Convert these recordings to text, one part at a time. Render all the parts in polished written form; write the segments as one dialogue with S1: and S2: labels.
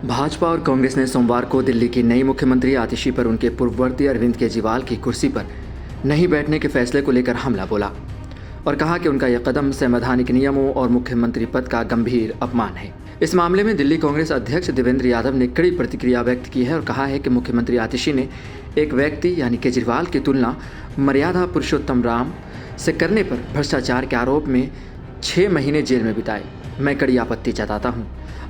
S1: भाजपा और कांग्रेस ने सोमवार को दिल्ली की नई मुख्यमंत्री आतिशी पर उनके पूर्ववर्ती अरविंद केजरीवाल की कुर्सी पर नहीं बैठने के फैसले को लेकर हमला बोला और कहा कि उनका यह कदम संवैधानिक नियमों और मुख्यमंत्री पद का गंभीर अपमान है। इस मामले में दिल्ली कांग्रेस अध्यक्ष देवेंद्र यादव ने कड़ी प्रतिक्रिया व्यक्त की है और कहा है कि मुख्यमंत्री आतिशी ने एक व्यक्ति यानी केजरीवाल की तुलना मर्यादा पुरुषोत्तम राम से करने पर भ्रष्टाचार के आरोप में 6 महीने जेल में बिताए। मैं कड़ी आपत्ति जताता हूँ।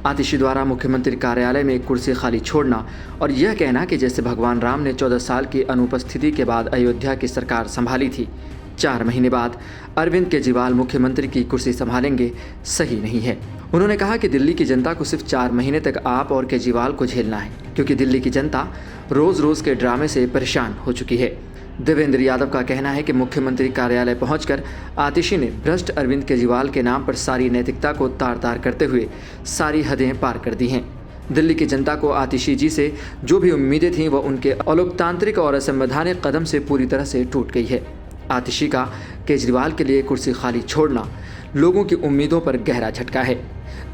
S1: आतिशी द्वारा मुख्यमंत्री कार्यालय में एक कुर्सी खाली छोड़ना और यह कहना कि जैसे भगवान राम ने 14 साल की अनुपस्थिति के बाद अयोध्या की सरकार संभाली थी, 4 महीने बाद अरविंद केजरीवाल मुख्यमंत्री की कुर्सी संभालेंगे, सही नहीं है। उन्होंने कहा कि दिल्ली की जनता को सिर्फ 4 महीने तक आप और केजरीवाल को झेलना है, क्योंकि दिल्ली की जनता रोज रोज के ड्रामे से परेशान हो चुकी है। देवेंद्र यादव का कहना है कि मुख्यमंत्री कार्यालय पहुंचकर आतिशी ने भ्रष्ट अरविंद केजरीवाल के नाम पर सारी नैतिकता को तार तार करते हुए सारी हदें पार कर दी हैं। दिल्ली की जनता को आतिशी जी से जो भी उम्मीदें थीं वह उनके अलोकतांत्रिक और असंवैधानिक कदम से पूरी तरह से टूट गई है। आतिशी का केजरीवाल के लिए कुर्सी खाली छोड़ना लोगों की उम्मीदों पर गहरा झटका है।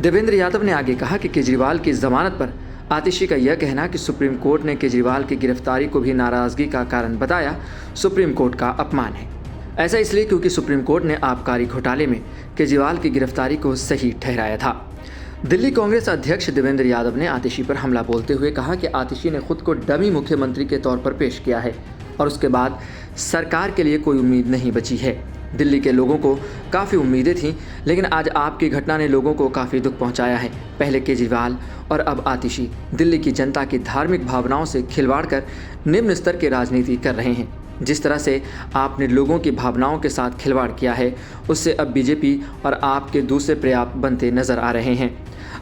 S1: देवेंद्र यादव ने आगे कहा कि केजरीवाल की जमानत पर आतिशी का यह कहना कि सुप्रीम कोर्ट ने केजरीवाल की गिरफ्तारी को भी नाराजगी का कारण बताया, सुप्रीम कोर्ट का अपमान है। ऐसा इसलिए क्योंकि सुप्रीम कोर्ट ने आबकारी घोटाले में केजरीवाल की गिरफ्तारी को सही ठहराया था। दिल्ली कांग्रेस अध्यक्ष देवेंद्र यादव ने आतिशी पर हमला बोलते हुए कहा कि आतिशी ने खुद को डमी मुख्यमंत्री के तौर पर पेश किया है और उसके बाद सरकार के लिए कोई उम्मीद नहीं बची है। दिल्ली के लोगों को काफ़ी उम्मीदें थीं, लेकिन आज आपकी घटना ने लोगों को काफ़ी दुख पहुंचाया है। पहले केजरीवाल और अब आतिशी दिल्ली की जनता की धार्मिक भावनाओं से खिलवाड़ कर निम्न स्तर की राजनीति कर रहे हैं। जिस तरह से आपने लोगों की भावनाओं के साथ खिलवाड़ किया है, उससे अब बीजेपी और आपके दूसरे पर्याप्त बनते नजर आ रहे हैं।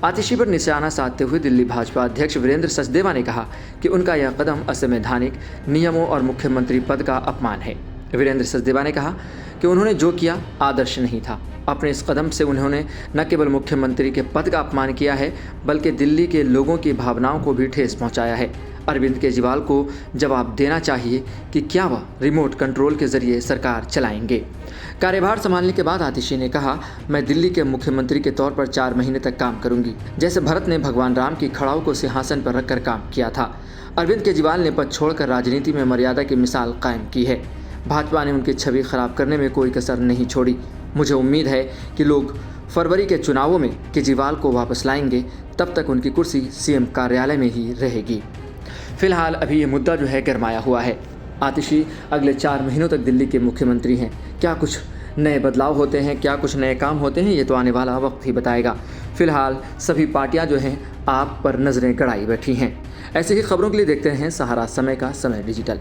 S1: आतिशी पर निशाना साधते हुए दिल्ली भाजपा अध्यक्ष वीरेंद्र सचदेवा ने कहा कि उनका यह कदम असंवैधानिक नियमों और मुख्यमंत्री पद का अपमान है। वीरेंद्र सचदेवा ने कहा कि उन्होंने जो किया आदर्श नहीं था। अपने इस कदम से उन्होंने न केवल मुख्यमंत्री के पद का अपमान किया है, बल्कि दिल्ली के लोगों की भावनाओं को भी ठेस पहुंचाया है। अरविंद केजरीवाल को जवाब देना चाहिए कि क्या वह रिमोट कंट्रोल के जरिए सरकार चलाएंगे। कार्यभार संभालने के बाद आतिशी ने कहा, मैं दिल्ली के मुख्यमंत्री के तौर पर 4 महीने तक काम करूंगी, जैसे भरत ने भगवान राम की खड़ाऊ को सिंहासन पर रखकर काम किया था। अरविंद केजरीवाल ने पद छोड़कर राजनीति में मर्यादा की मिसाल कायम की है। भाजपा ने उनकी छवि खराब करने में कोई कसर नहीं छोड़ी। मुझे उम्मीद है कि लोग फरवरी के चुनावों में केजरीवाल को वापस लाएंगे, तब तक उनकी कुर्सी सीएम कार्यालय में ही रहेगी। फिलहाल अभी ये मुद्दा जो है गरमाया हुआ है। आतिशी अगले 4 महीनों तक दिल्ली के मुख्यमंत्री हैं। क्या कुछ नए बदलाव होते हैं, क्या कुछ नए काम होते हैं, ये तो आने वाला वक्त ही बताएगा। फिलहाल सभी पार्टियां जो हैं आप पर नज़रें गड़ाई बैठी हैं। ऐसी ही खबरों के लिए देखते हैं सहारा समय का समय डिजिटल।